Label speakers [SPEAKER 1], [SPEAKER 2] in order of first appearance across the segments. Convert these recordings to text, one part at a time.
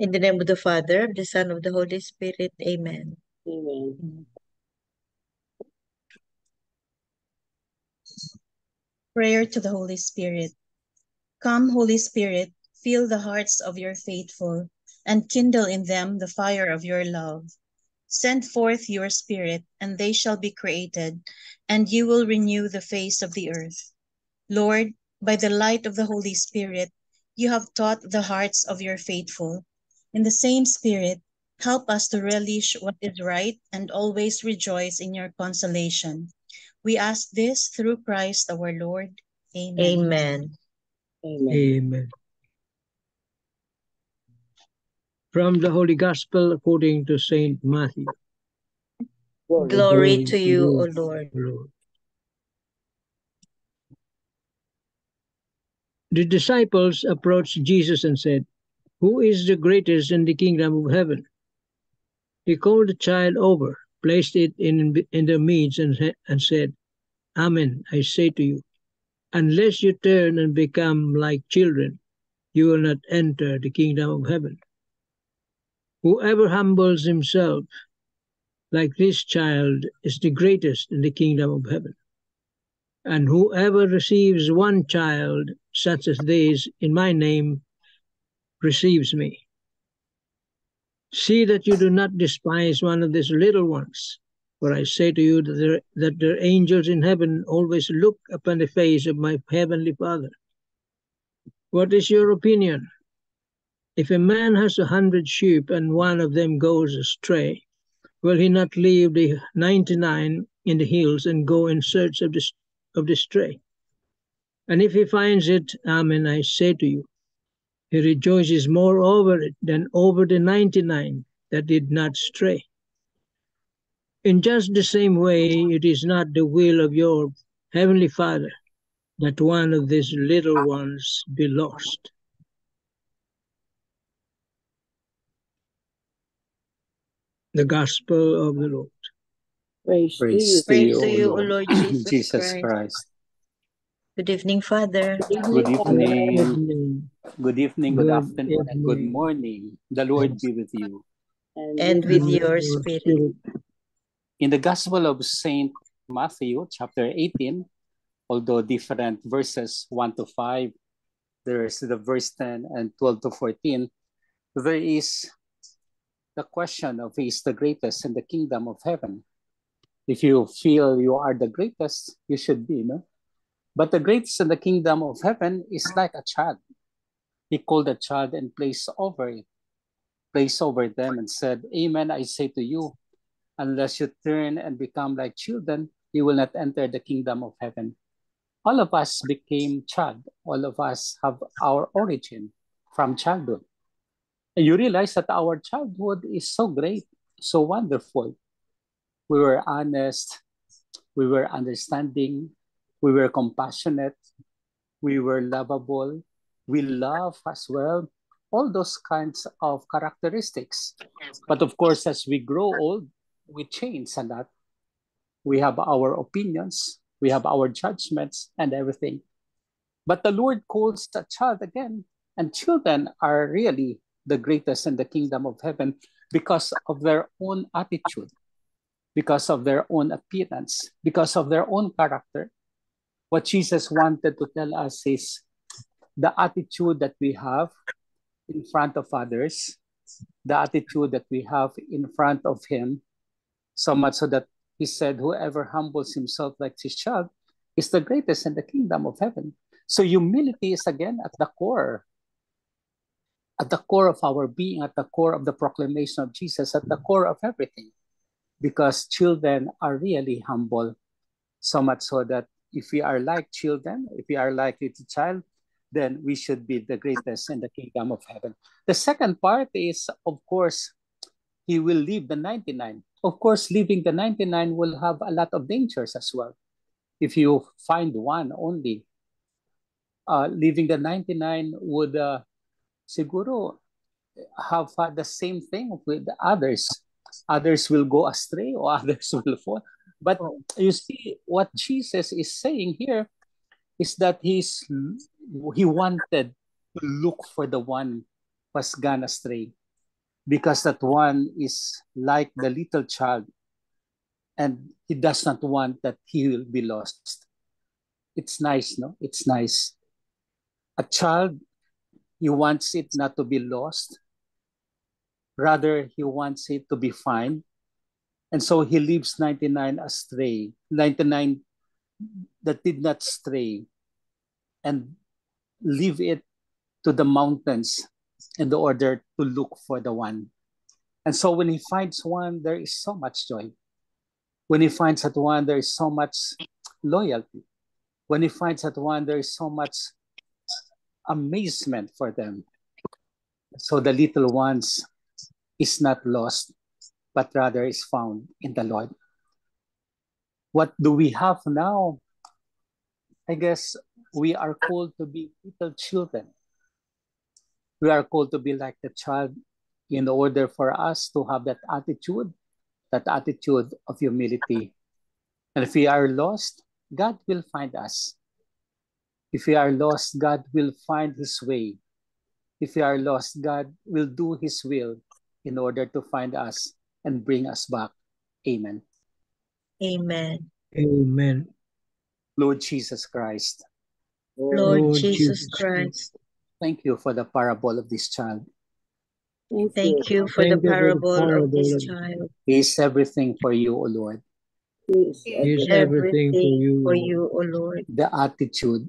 [SPEAKER 1] In the name of the Father, of the Son, of the Holy Spirit. Amen.
[SPEAKER 2] Amen.
[SPEAKER 3] Prayer to the Holy Spirit. Come, Holy Spirit, fill the hearts of your faithful, and kindle in them the fire of your love. Send forth your Spirit, and they shall be created, and you will renew the face of the earth. Lord, by the light of the Holy Spirit, you have taught the hearts of your faithful. In the same Spirit, help us to relish what is right and always rejoice in your consolation. We ask this through Christ our Lord. Amen.
[SPEAKER 1] Amen.
[SPEAKER 2] Amen.
[SPEAKER 4] Amen. From the Holy Gospel according to Saint Matthew.
[SPEAKER 1] Glory to you, O Lord.
[SPEAKER 4] The disciples approached Jesus and said, "Who is the greatest in the kingdom of heaven?" He called the child over, placed it in their midst, and said, "Amen, I say to you, unless you turn and become like children, you will not enter the kingdom of heaven. Whoever humbles himself like this child is the greatest in the kingdom of heaven. And whoever receives one child such as this in my name receives me. See that you do not despise one of these little ones, for I say to you that their angels in heaven always look upon the face of my heavenly Father. What is your opinion? If a man has 100 sheep and one of them goes astray, will he not leave the 99 in the hills and go in search of the stray? And if he finds it, amen, I say to you, he rejoices more over it than over the 99 that did not stray. In just the same way, it is not the will of your heavenly Father that one of these little ones be lost." The Gospel of the Lord.
[SPEAKER 2] Praise to
[SPEAKER 1] Praise to you, O Lord Jesus
[SPEAKER 5] Jesus
[SPEAKER 1] Christ.
[SPEAKER 5] Christ.
[SPEAKER 1] Good evening, Father.
[SPEAKER 5] Good evening.
[SPEAKER 4] Evening.
[SPEAKER 5] Good evening, good afternoon, and good
[SPEAKER 4] evening.
[SPEAKER 5] morning. The Lord be with you.
[SPEAKER 1] And with your spirit.
[SPEAKER 5] In the Gospel of St. Matthew, chapter 18, although different verses 1 to 5, there's the verse 10 and 12 to 14, there is the question of who is the greatest in the kingdom of heaven. If you feel you are the greatest, you should be, no? But the greatest in the kingdom of heaven is like a child. He called the child and placed over them and said, "Amen, I say to you, unless you turn and become like children, you will not enter the kingdom of heaven." All of us became child. All of us have our origin from childhood. And you realize that our childhood is so great, so wonderful. We were honest, we were understanding, we were compassionate, we were lovable, we love as well, all those kinds of characteristics. But of course, as we grow old, we change a lot. We have our opinions, we have our judgments and everything. But the Lord calls a child again, and children are really the greatest in the kingdom of heaven because of their own attitude, because of their own appearance, because of their own character. What Jesus wanted to tell us is the attitude that we have in front of others, the attitude that we have in front of Him, so much so that He said, "Whoever humbles himself like this child is the greatest in the kingdom of heaven." So humility is again at the core of our being, at the core of the proclamation of Jesus, at the core of everything. Because children are really humble, so much so that if we are like children, if we are like little child, then we should be the greatest in the kingdom of heaven. The second part is, of course, He will leave the 99. Of course, leaving the 99 will have a lot of dangers as well. If you find one only, leaving the 99 would siguro have the same thing with others. Others will go astray or others will fall. But you see, what Jesus is saying here is that He wanted to look for the one who has gone astray. because that one is like the little child and he does not want that he will be lost. It's nice, no? It's nice. A child, he wants it not to be lost. Rather, he wants it to be found. And so he leaves 99 astray, 99 that did not stray, and leave it to the mountains in order to look for the one. And so when he finds one, there is so much joy. When he finds that one, there is so much loyalty. When he finds that one, there is so much amazement for them. So the little ones is not lost, but rather is found in the Lord. What do we have now? I guess we are called to be little children. We are called to be like the child in order for us to have that attitude of humility. And if we are lost, God will find us. If we are lost, God will find his way. If we are lost, God will do his will in order to find us and bring us back. Amen.
[SPEAKER 1] Amen.
[SPEAKER 4] Amen.
[SPEAKER 5] Lord Jesus Christ,
[SPEAKER 1] Lord Jesus Christ,
[SPEAKER 5] thank you for the parable of this child.
[SPEAKER 1] thank you for the
[SPEAKER 4] Thank you for the
[SPEAKER 1] parable of
[SPEAKER 4] parable
[SPEAKER 1] this
[SPEAKER 4] of-
[SPEAKER 1] child.
[SPEAKER 5] He is everything for you, O Lord.
[SPEAKER 4] He is everything for you.
[SPEAKER 1] O Lord.
[SPEAKER 5] The attitude,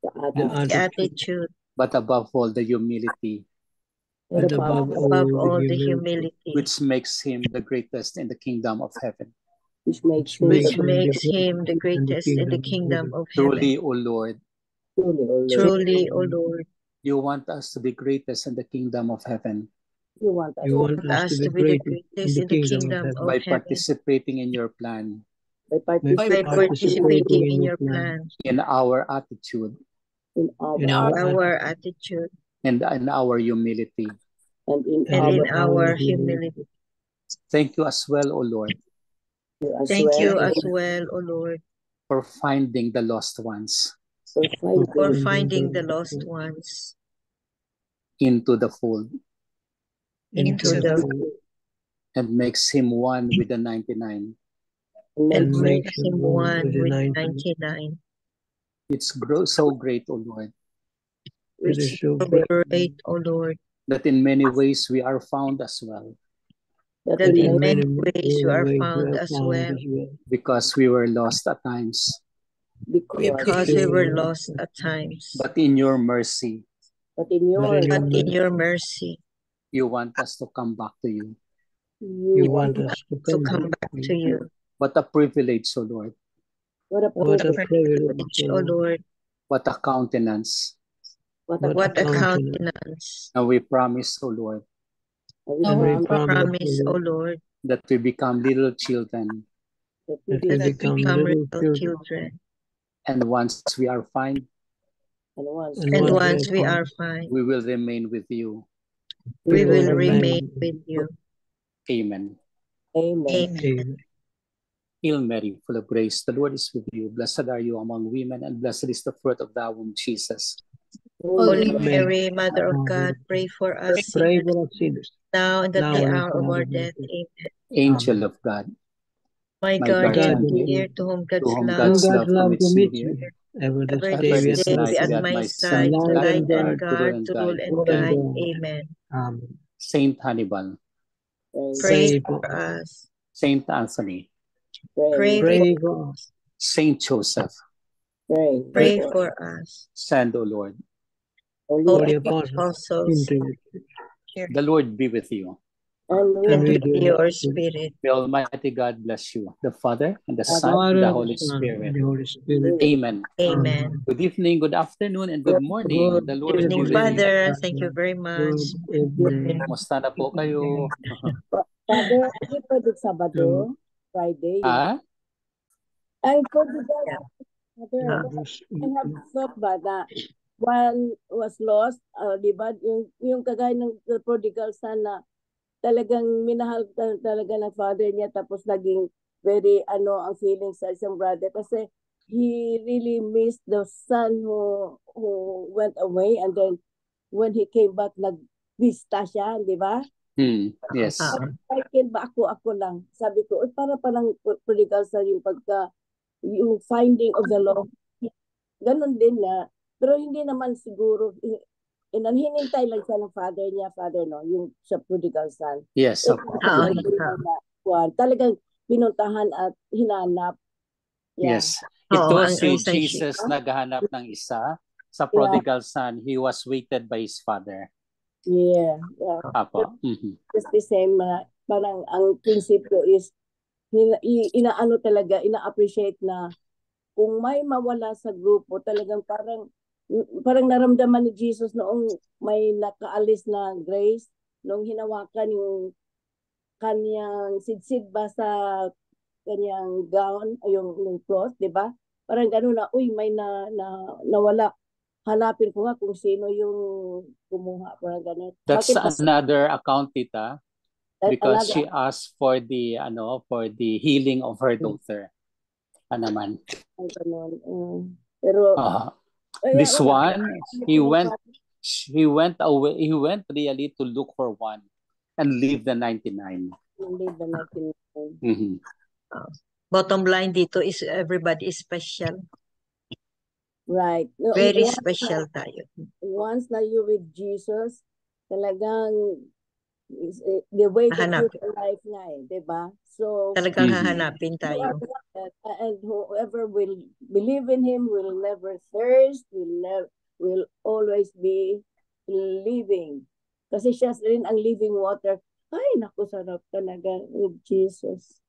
[SPEAKER 4] The
[SPEAKER 1] The
[SPEAKER 4] attitude,
[SPEAKER 1] attitude,
[SPEAKER 5] but above all, the humility,
[SPEAKER 4] and above
[SPEAKER 1] above all
[SPEAKER 4] the
[SPEAKER 1] the
[SPEAKER 4] humility,
[SPEAKER 1] humility,
[SPEAKER 5] which makes him the greatest in the kingdom of heaven.
[SPEAKER 2] which makes
[SPEAKER 1] which
[SPEAKER 2] him
[SPEAKER 1] makes
[SPEAKER 4] the
[SPEAKER 1] him the greatest in the kingdom of heaven.
[SPEAKER 5] Truly, O Lord,
[SPEAKER 2] truly, O Lord.
[SPEAKER 1] Truly, O Lord,
[SPEAKER 5] you want us to be greatest in the kingdom of heaven
[SPEAKER 2] You want us
[SPEAKER 4] You want
[SPEAKER 1] us to be the greatest in the kingdom of
[SPEAKER 5] by
[SPEAKER 1] heaven.
[SPEAKER 5] participating in your plan,
[SPEAKER 2] by
[SPEAKER 1] By
[SPEAKER 2] participating
[SPEAKER 1] participating in your plan,
[SPEAKER 5] in our attitude,
[SPEAKER 2] in our
[SPEAKER 4] in our
[SPEAKER 1] our attitude,
[SPEAKER 5] and in our humility.
[SPEAKER 2] and in
[SPEAKER 1] and in
[SPEAKER 2] our
[SPEAKER 1] our humility.
[SPEAKER 5] Thank you as well, O Lord,
[SPEAKER 2] as
[SPEAKER 1] Thank
[SPEAKER 2] well
[SPEAKER 1] you as well, O Lord,
[SPEAKER 5] for finding the lost ones
[SPEAKER 2] for
[SPEAKER 1] for
[SPEAKER 2] finding
[SPEAKER 1] finding the lost ones
[SPEAKER 5] into the fold
[SPEAKER 1] into the
[SPEAKER 5] and makes him one with the 99.
[SPEAKER 2] and
[SPEAKER 1] and
[SPEAKER 2] make
[SPEAKER 1] makes him one with 99,
[SPEAKER 5] It's so great, O Lord,
[SPEAKER 4] It is so
[SPEAKER 1] great, O Lord,
[SPEAKER 5] that in many ways we are found as well,
[SPEAKER 2] that
[SPEAKER 1] that
[SPEAKER 2] in
[SPEAKER 1] in
[SPEAKER 2] many
[SPEAKER 1] many ways you are
[SPEAKER 4] ways
[SPEAKER 1] found as well,
[SPEAKER 5] because we were lost at times.
[SPEAKER 1] because we were lost at times.
[SPEAKER 5] But in your mercy,
[SPEAKER 2] but in your
[SPEAKER 1] But in your mercy,
[SPEAKER 5] you want us to come back to you.
[SPEAKER 2] you
[SPEAKER 4] want us
[SPEAKER 1] to come back to you.
[SPEAKER 5] What a privilege, O Lord.
[SPEAKER 2] what a
[SPEAKER 1] What a
[SPEAKER 2] privilege,
[SPEAKER 1] privilege, O Lord.
[SPEAKER 5] What a countenance.
[SPEAKER 2] what a
[SPEAKER 1] What a countenance.
[SPEAKER 5] And we promise, O Lord,
[SPEAKER 1] And we promise, O Lord,
[SPEAKER 5] that we become little children.
[SPEAKER 2] that we
[SPEAKER 4] that we
[SPEAKER 1] that we
[SPEAKER 4] become
[SPEAKER 1] become
[SPEAKER 4] little
[SPEAKER 1] little
[SPEAKER 4] children.
[SPEAKER 1] children.
[SPEAKER 5] And once we are fine,
[SPEAKER 2] and once
[SPEAKER 1] And once we are fine,
[SPEAKER 5] we will remain with you.
[SPEAKER 1] we will remain with you.
[SPEAKER 5] Amen.
[SPEAKER 2] amen.
[SPEAKER 1] Amen.
[SPEAKER 5] Hail Mary, full of grace, the Lord is with you. Blessed are you among women, and blessed is the fruit of thy womb, Jesus.
[SPEAKER 1] Holy
[SPEAKER 4] Amen.
[SPEAKER 1] Mary, Mother of God, pray for us
[SPEAKER 4] Pray
[SPEAKER 1] sinners,
[SPEAKER 4] for us sinners,
[SPEAKER 1] now and at
[SPEAKER 4] now
[SPEAKER 1] the
[SPEAKER 4] and at
[SPEAKER 1] hour
[SPEAKER 4] the
[SPEAKER 1] of
[SPEAKER 4] hour
[SPEAKER 1] our
[SPEAKER 4] of our
[SPEAKER 1] death.
[SPEAKER 4] death.
[SPEAKER 1] Amen.
[SPEAKER 5] Angel of God,
[SPEAKER 1] My
[SPEAKER 5] my
[SPEAKER 1] guardian
[SPEAKER 5] guardian,
[SPEAKER 1] dear, to whom
[SPEAKER 5] to
[SPEAKER 1] God's
[SPEAKER 5] whom
[SPEAKER 1] love
[SPEAKER 5] God's
[SPEAKER 4] God's
[SPEAKER 5] love
[SPEAKER 4] love
[SPEAKER 5] commits
[SPEAKER 4] to
[SPEAKER 5] me
[SPEAKER 4] meet
[SPEAKER 5] here.
[SPEAKER 4] you. Ever this
[SPEAKER 1] ever
[SPEAKER 4] day
[SPEAKER 1] this
[SPEAKER 4] we at
[SPEAKER 1] day
[SPEAKER 4] my
[SPEAKER 1] be at
[SPEAKER 5] at
[SPEAKER 1] my
[SPEAKER 5] my
[SPEAKER 1] side,
[SPEAKER 5] side,
[SPEAKER 1] to
[SPEAKER 4] guide
[SPEAKER 1] light
[SPEAKER 4] and
[SPEAKER 1] and
[SPEAKER 4] guard,
[SPEAKER 1] guard,
[SPEAKER 5] and
[SPEAKER 1] to
[SPEAKER 5] guide.
[SPEAKER 1] rule and
[SPEAKER 4] Lord and
[SPEAKER 1] guide.
[SPEAKER 4] God.
[SPEAKER 1] Amen.
[SPEAKER 4] Amen.
[SPEAKER 5] Saint Hannibal,
[SPEAKER 1] Pray
[SPEAKER 4] Pray
[SPEAKER 1] for
[SPEAKER 4] for
[SPEAKER 1] us.
[SPEAKER 5] Saint Anthony,
[SPEAKER 1] Pray
[SPEAKER 4] Pray for us.
[SPEAKER 5] Saint Joseph,
[SPEAKER 1] Pray for us.
[SPEAKER 5] send, O Lord.
[SPEAKER 1] Holy
[SPEAKER 4] Holy Apostles,
[SPEAKER 1] apostles,
[SPEAKER 4] into
[SPEAKER 5] The Lord be with you.
[SPEAKER 2] and
[SPEAKER 1] and
[SPEAKER 2] we
[SPEAKER 1] with your spirit.
[SPEAKER 5] May Almighty God bless you, the Father, and the Son,
[SPEAKER 4] Father,
[SPEAKER 5] and the Holy
[SPEAKER 4] Son,
[SPEAKER 5] Spirit.
[SPEAKER 4] and the Holy Spirit.
[SPEAKER 5] Amen.
[SPEAKER 1] Amen.
[SPEAKER 5] Good evening, good afternoon, and good morning. The Lord
[SPEAKER 1] Good
[SPEAKER 5] be
[SPEAKER 1] evening,
[SPEAKER 5] with you.
[SPEAKER 1] Father. Thank you very much.
[SPEAKER 4] Good evening.
[SPEAKER 5] Kumusta na po kayo?
[SPEAKER 2] Father, ay pwede Sabado, Friday.
[SPEAKER 5] Ah?
[SPEAKER 2] Ay pwede Father, I have thought ba na one was lost, di ba? Yung kagaya ng prodigal son na talagang minahal talaga ng father niya tapos naging very ang feeling sa isang brother kasi he really missed the son who went away, and then when he came back nagbista siya, di ba?
[SPEAKER 5] Yes.
[SPEAKER 2] Michael ba ako lang? Sabi ko, para palang prodigal son yung finding of the law. Ganon din na. Pero hindi naman siguro, hinintay lang siya ng father, no? Yung sa prodigal son.
[SPEAKER 5] Yes.
[SPEAKER 2] Talagang pinuntahan at hinanap. Yeah.
[SPEAKER 5] Yes. Ito
[SPEAKER 1] ang
[SPEAKER 5] si
[SPEAKER 1] isang
[SPEAKER 5] Jesus naghahanap ng isa. Sa prodigal son, he was waited by his father.
[SPEAKER 2] Yeah.
[SPEAKER 5] Apo.
[SPEAKER 2] Just the same, parang ang prinsipyo is, inaano talaga, ina-appreciate na kung may mawala sa grupo, talagang parang naramdaman ni Jesus noong may nakaalis na grace, noong hinawakan yung kanyang sidsid ba sa kanyang gown, yung cloth, di ba? Parang gano'n na, may nawala. Hanapin ko nga kung sino yung kumuha. Parang gano'n.
[SPEAKER 5] That's another account, tita. Because she asked for the healing of her daughter. Naman.
[SPEAKER 2] Pero
[SPEAKER 5] this one, he went away. He went really to look for one and leave the 99.
[SPEAKER 1] Bottom line dito is everybody is special.
[SPEAKER 2] Right.
[SPEAKER 1] Very special tayo.
[SPEAKER 2] Once na you with Jesus, talagang the way to choose a life nga diba? So,
[SPEAKER 1] talagang hahanapin tayo.
[SPEAKER 2] And whoever will believe in Him will never thirst, will always be living. Kasi siya rin ang living water. Ay, naku, sarap talaga with Jesus.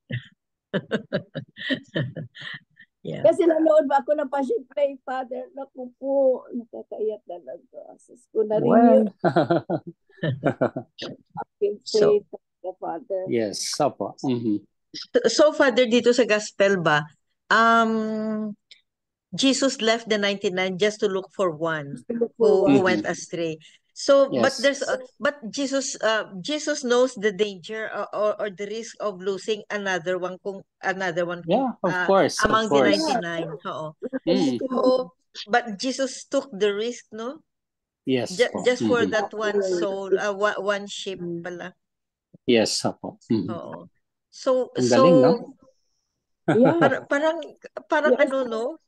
[SPEAKER 1] Yeah.
[SPEAKER 2] Kasi nanood ba ako ng Passion Play, Father? Naku po, nakakaiyak talaga. Kung narinig
[SPEAKER 1] So,
[SPEAKER 2] Father.
[SPEAKER 5] Yes, Apo.
[SPEAKER 1] So, Father, dito sa Gospel ba, Jesus left the 99 just to look for one who went astray. So,
[SPEAKER 5] Yes.
[SPEAKER 1] but Jesus knows the danger or the risk of losing another one
[SPEAKER 5] Yeah, of course.
[SPEAKER 1] among the 99. So, but Jesus took the risk, no?
[SPEAKER 5] Yes.
[SPEAKER 1] Just for that one soul, one sheep pala.
[SPEAKER 5] Yes, Apo.
[SPEAKER 1] Oo. So,
[SPEAKER 5] Ang galing, no?
[SPEAKER 2] Yeah.
[SPEAKER 1] parang ano, no?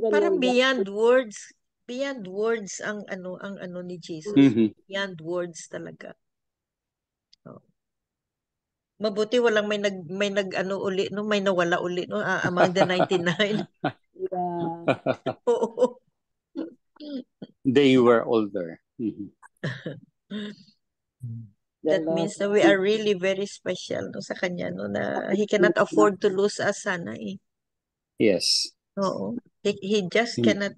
[SPEAKER 1] Parang beyond words ang ano ni Jesus. Beyond words talaga. Oh. Mabuti walang may uli, no? May nawala uli, no? Among the 99.
[SPEAKER 2] Yeah.
[SPEAKER 1] Oo.
[SPEAKER 5] They were older.
[SPEAKER 1] That means that we are really very special, no, sa kanya, no, na He cannot afford to lose us sana eh.
[SPEAKER 5] Yes.
[SPEAKER 1] Oo. He just cannot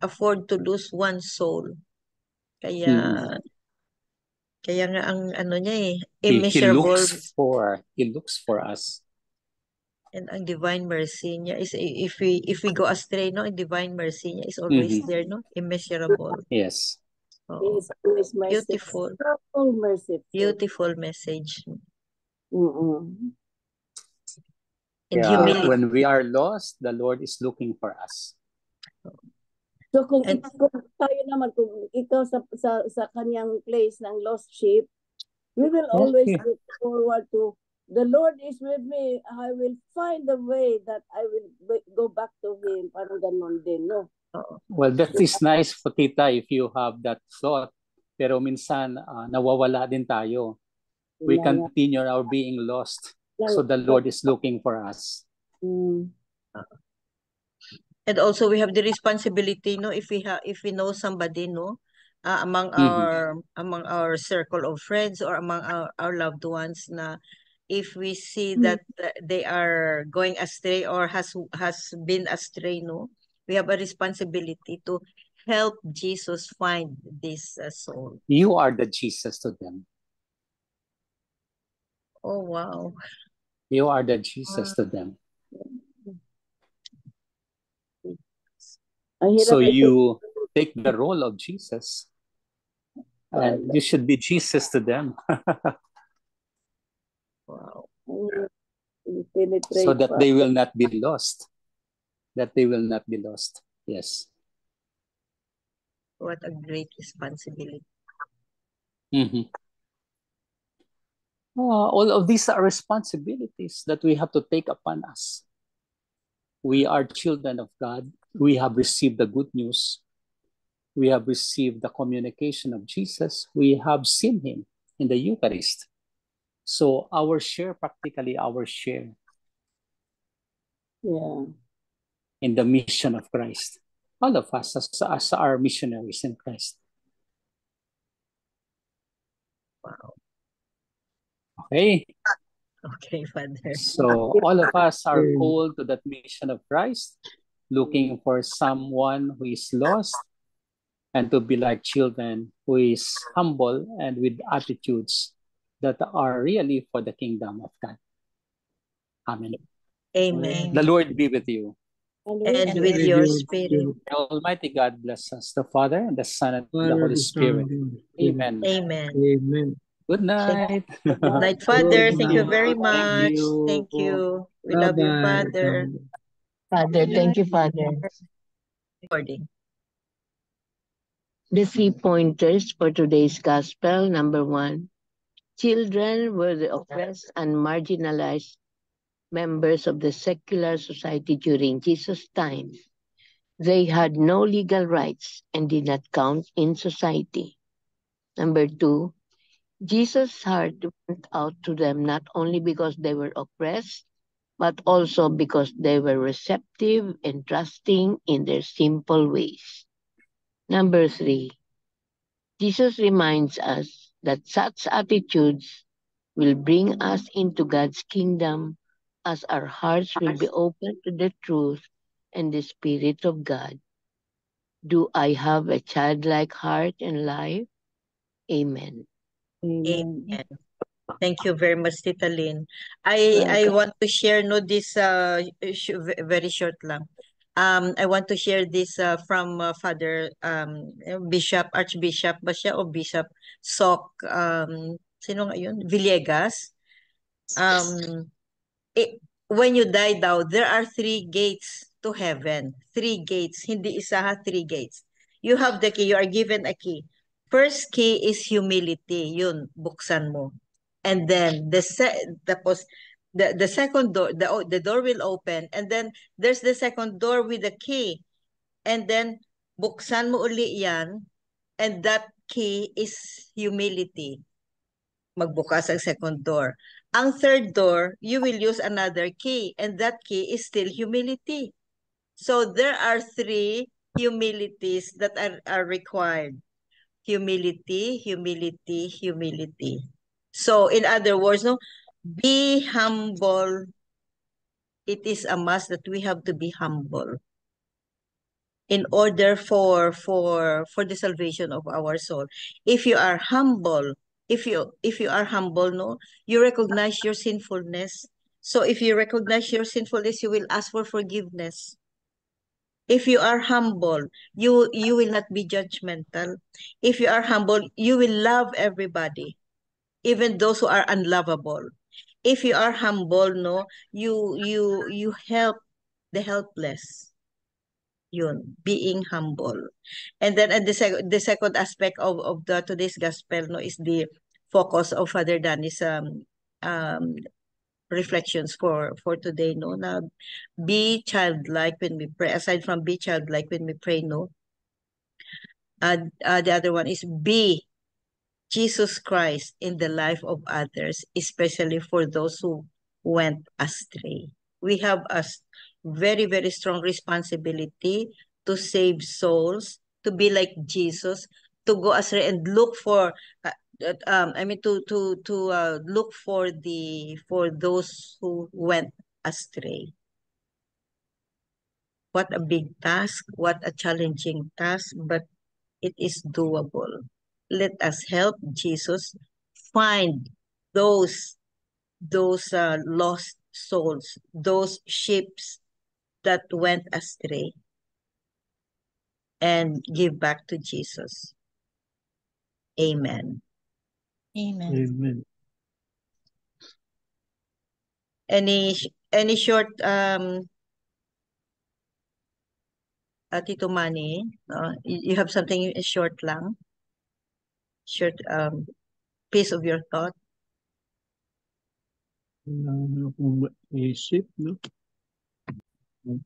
[SPEAKER 1] afford to lose one soul. Kaya nga ang ano niya eh, immeasurable.
[SPEAKER 5] He looks for us.
[SPEAKER 1] And ang divine mercy niya is, if we go astray, no, ang divine mercy niya is always there, no, immeasurable.
[SPEAKER 5] Yes.
[SPEAKER 1] Oh, beautiful. Beautiful message. And humility.
[SPEAKER 5] When we are lost, the Lord is looking for us.
[SPEAKER 2] So kung tayo naman, kung ikaw sa kanyang place ng lost sheep, we will always look forward to, the Lord is with me. I will find a way that I will go back to Him. Parang ganun din, no?
[SPEAKER 5] Well, that is nice for tita if you have that thought. Pero minsan, nawawala din tayo. We continue our being lost. So the Lord is looking for us.
[SPEAKER 1] And also we have the responsibility, no, if we know somebody, no, among our circle of friends or among our loved ones, na if we see that they are going astray or has been astray, no, we have a responsibility to help Jesus find this soul.
[SPEAKER 5] You are the Jesus to them.
[SPEAKER 1] Oh, wow.
[SPEAKER 5] You are the Jesus to them. So you take the role of Jesus. And you should be Jesus to them.
[SPEAKER 1] Wow.
[SPEAKER 5] So that they will not be lost. That they will not be lost. Yes.
[SPEAKER 1] What a great responsibility.
[SPEAKER 5] All of these are responsibilities that we have to take upon us. We are children of God. We have received the good news. We have received the communication of Jesus. We have seen him in the Eucharist. So our share, practically our share in the mission of Christ. All of us as our missionaries in Christ.
[SPEAKER 1] Wow.
[SPEAKER 5] Okay.
[SPEAKER 1] Okay, Father.
[SPEAKER 5] So all of us are called to that mission of Christ, looking for someone who is lost, and to be like children who is humble and with attitudes that are really for the kingdom of God. Amen.
[SPEAKER 1] Amen.
[SPEAKER 5] The Lord be with you.
[SPEAKER 1] And with your spirit.
[SPEAKER 5] Almighty God bless us, the Father, and the Son, and the
[SPEAKER 4] Father,
[SPEAKER 5] Holy
[SPEAKER 4] the
[SPEAKER 5] Spirit.
[SPEAKER 4] Son,
[SPEAKER 5] Amen.
[SPEAKER 1] Amen.
[SPEAKER 4] Amen.
[SPEAKER 5] Good night.
[SPEAKER 1] Good night, Father.
[SPEAKER 4] Good
[SPEAKER 1] Thank you
[SPEAKER 4] night.
[SPEAKER 1] very
[SPEAKER 5] Thank
[SPEAKER 1] much.
[SPEAKER 5] you.
[SPEAKER 1] Thank you. We love you,
[SPEAKER 4] Bye-bye.
[SPEAKER 1] Father.
[SPEAKER 2] Father, thank you, Father.
[SPEAKER 1] Recording.
[SPEAKER 2] The 3 pointers for today's gospel. Number 1, children were the oppressed and marginalized members of the secular society during Jesus' time. They had no legal rights and did not count in society. Number 2, Jesus' heart went out to them not only because they were oppressed, but also because they were receptive and trusting in their simple ways. Number 3, Jesus reminds us that such attitudes will bring us into God's kingdom as our hearts will be open to the truth and the Spirit of God. Do I have a childlike heart and life? Amen.
[SPEAKER 1] Amen. Thank you very much, Tita Lynn. I want to share this very short lang. I want to share this from Father Bishop Archbishop ba siya o Bishop Sok sino nga yun? Villegas. When you die daw, there are 3 gates to heaven. 3 gates, hindi isa ha, 3 gates. You have the key, you are given a key. First key is humility, yun, buksan mo. And then the second door, the door will open, and then there's the second door with the key. And then buksan mo uli yan, and that key is humility. Magbukas ang second door. Ang third door, you will use another key, and that key is still humility. So there are 3 humilities that are required. Humility, humility, humility. So in other words, no, be humble. It is a must that we have to be humble in order for the salvation of our soul. If you are humble, if you are humble, no, you recognize your sinfulness. So if you recognize your sinfulness, you will ask for forgiveness. If you are humble, you will not be judgmental. If you are humble, you will love everybody, even those who are unlovable. If you are humble, no, you help the helpless. Yun, being humble. And then the second aspect of the today's gospel, no, is the focus of Father Danny's um reflections for today, no. Now, be childlike when we pray. Aside from be childlike when we pray, no, the other one is be Jesus Christ in the life of others, especially for those who went astray. We have a very, very strong responsibility to save souls, to be like Jesus, to go astray and look for, to look for those who went astray. What a big task, what a challenging task, but it is doable. Let us help Jesus find those lost souls, those sheep that went astray, and give back to Jesus. Amen.
[SPEAKER 3] Amen.
[SPEAKER 4] Amen.
[SPEAKER 1] Any short Tito Manny, you have something short lang? Short piece of your thought?
[SPEAKER 4] Wala akong maisip, no?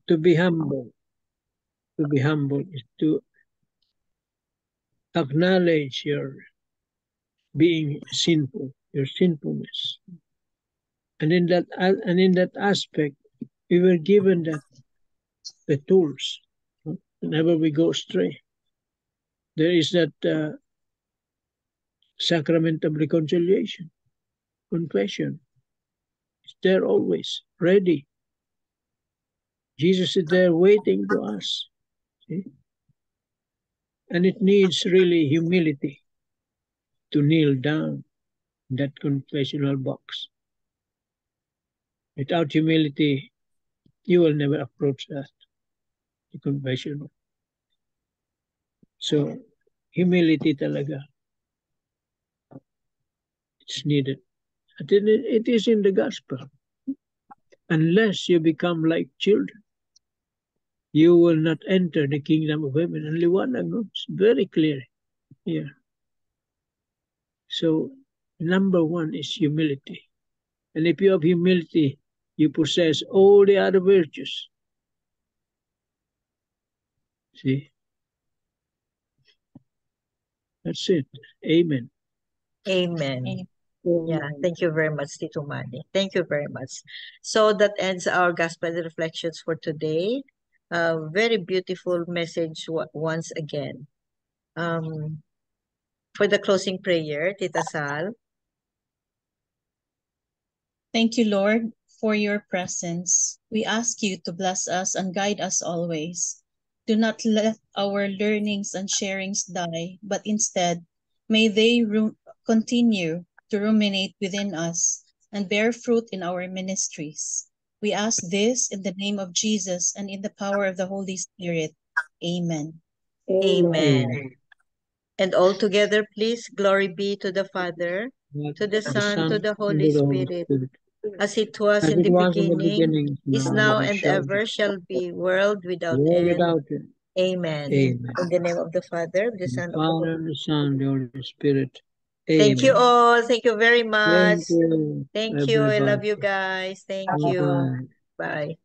[SPEAKER 4] To be humble. To be humble is to acknowledge your being sinful, your sinfulness. And in that aspect, we were given the tools. Whenever we go astray, there is that sacrament of reconciliation, confession. It's there always, ready. Jesus is there waiting to us. See? And it needs really humility to kneel down in that confessional box. Without humility, you will never approach that, the confessional. So, humility talaga. It's needed. And it is in the gospel. Unless you become like children, you will not enter the kingdom of heaven. And liwanag, no? It's very clear here. So, number one is humility. And if you have humility, you possess all the other virtues. See? That's it. Amen.
[SPEAKER 1] Amen. Yeah, thank you very much, Tito Manny. Thank you very much. So that ends our gospel reflections for today. Very beautiful message once again. For the closing prayer, Tita Sal.
[SPEAKER 3] Thank you, Lord, for your presence. We ask you to bless us and guide us always. Do not let our learnings and sharings die, but instead, may they continue to ruminate within us and bear fruit in our ministries. We ask this in the name of Jesus and in the power of the Holy Spirit. Amen.
[SPEAKER 1] Amen. And all together, please, glory be to the Father, to the Son, to the Holy Spirit, as it was in the beginning, is now, and ever shall be, world without end. Amen. In the name of the Father, of the Son, of
[SPEAKER 4] the Son, the Holy Spirit.
[SPEAKER 1] Thank you all. Thank you very much.
[SPEAKER 4] Thank you.
[SPEAKER 1] Thank you. I love you guys. Thank you. Bye.